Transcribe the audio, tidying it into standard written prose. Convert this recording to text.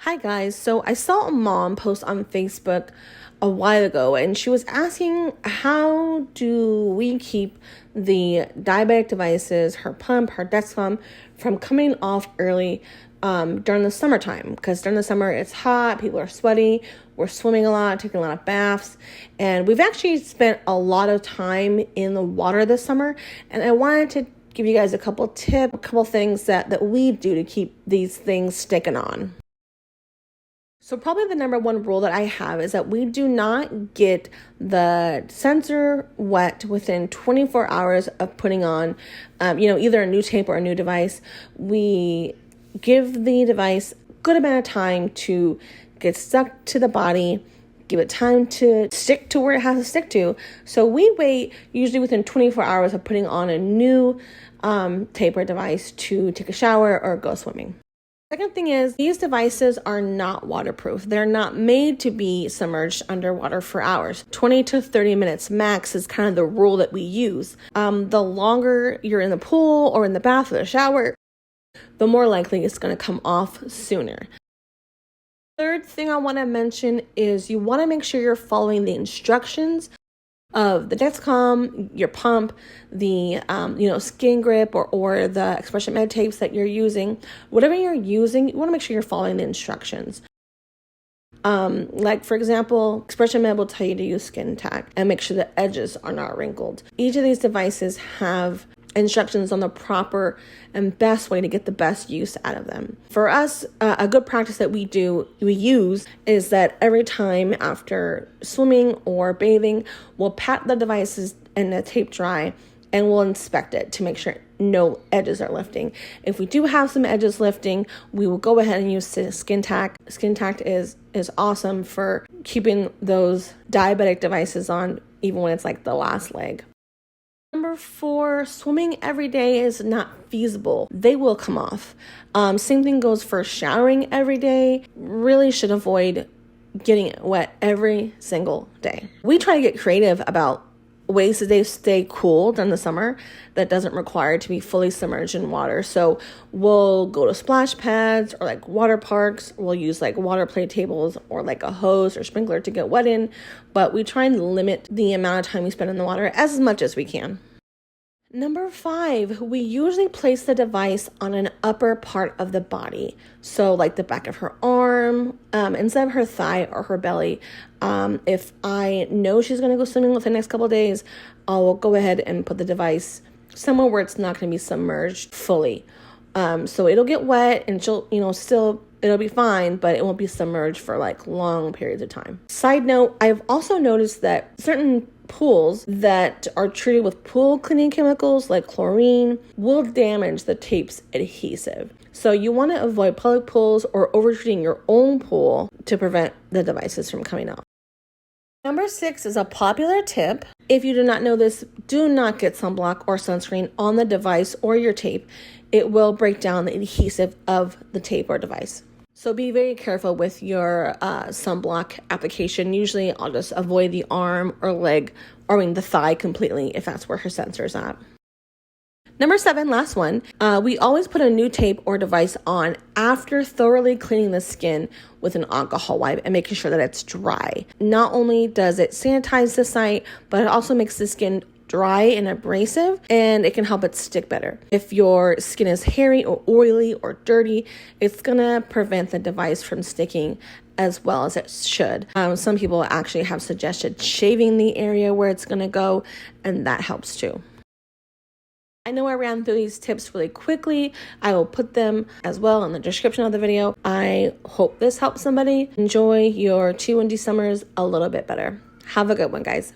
Hi guys, so I saw a mom post on Facebook a while ago and she was asking how do we keep the diabetic devices, her pump, her Dexcom, from coming off early during the summertime, because during the summer it's hot, people are sweaty, we're swimming a lot, taking a lot of baths, and we've actually spent a lot of time in the water this summer, and I wanted to give you guys a couple tips, a couple things that we do to keep these things sticking on. So probably the number one rule that I have is that we do not get the sensor wet within 24 hours of putting on, either a new tape or a new device. We give the device a good amount of time to get stuck to the body, give it time to stick to where it has to stick to. So we wait usually within 24 hours of putting on a new tape or device to take a shower or go swimming. Second thing is, these devices are not waterproof. They're not made to be submerged underwater for hours. 20 to 30 minutes max is kind of the rule that we use. The longer you're in the pool or in the bath or the shower, the more likely it's going to come off sooner. Third thing I want to mention is you want to make sure you're following the instructions of the Dexcom, your pump, the skin grip or the expression med tapes that you're using. Whatever you're using, you want to make sure you're following the instructions. Like for example, expression med will tell you to use skin tack and make sure the edges are not wrinkled. Each of these devices have instructions on the proper and best way to get the best use out of them. For us, a good practice that we use is that every time after swimming or bathing, we'll pat the devices and the tape dry and we'll inspect it to make sure no edges are lifting. If we do have some edges lifting, we will go ahead and use skin tack. Skin tack is awesome for keeping those diabetic devices on even when it's like the last leg. Number 4, swimming every day is not feasible. They will come off. Same thing goes for showering every day. Really should avoid getting wet every single day. We try to get creative about ways that they stay cool during the summer that doesn't require to be fully submerged in water. So we'll go to splash pads or like water parks. We'll use like water play tables or like a hose or sprinkler to get wet in, but we try and limit the amount of time we spend in the water as much as we can. Number 5, we usually place the device on an upper part of the body. So like the back of her arm, instead of her thigh or her belly. If I know she's going to go swimming within the next couple of days, I'll go ahead and put the device somewhere where it's not going to be submerged fully. So it'll get wet and she'll, it'll be fine, but it won't be submerged for like long periods of time. Side note, I've also noticed that certain pools that are treated with pool cleaning chemicals like chlorine will damage the tape's adhesive. So you want to avoid public pools or overtreating your own pool to prevent the devices from coming off. Number 6 is a popular tip. If you do not know this, do not get sunblock or sunscreen on the device or your tape. It will break down the adhesive of the tape or device. So be very careful with your sunblock application. Usually I'll just avoid the arm or leg, or the thigh completely if that's where her sensor is at. Number 7, last one, we always put a new tape or device on after thoroughly cleaning the skin with an alcohol wipe and making sure that it's dry. Not only does it sanitize the site, but it also makes the skin dry and abrasive, and it can help it stick better. If your skin is hairy or oily or dirty, it's gonna prevent the device from sticking as well as it should. Some people actually have suggested shaving the area where it's gonna go, and that helps too. I know I ran through these tips really quickly. I will put them as well in the description of the video. I hope this helps somebody enjoy your 2 windy summers a little bit better. Have a good one, guys.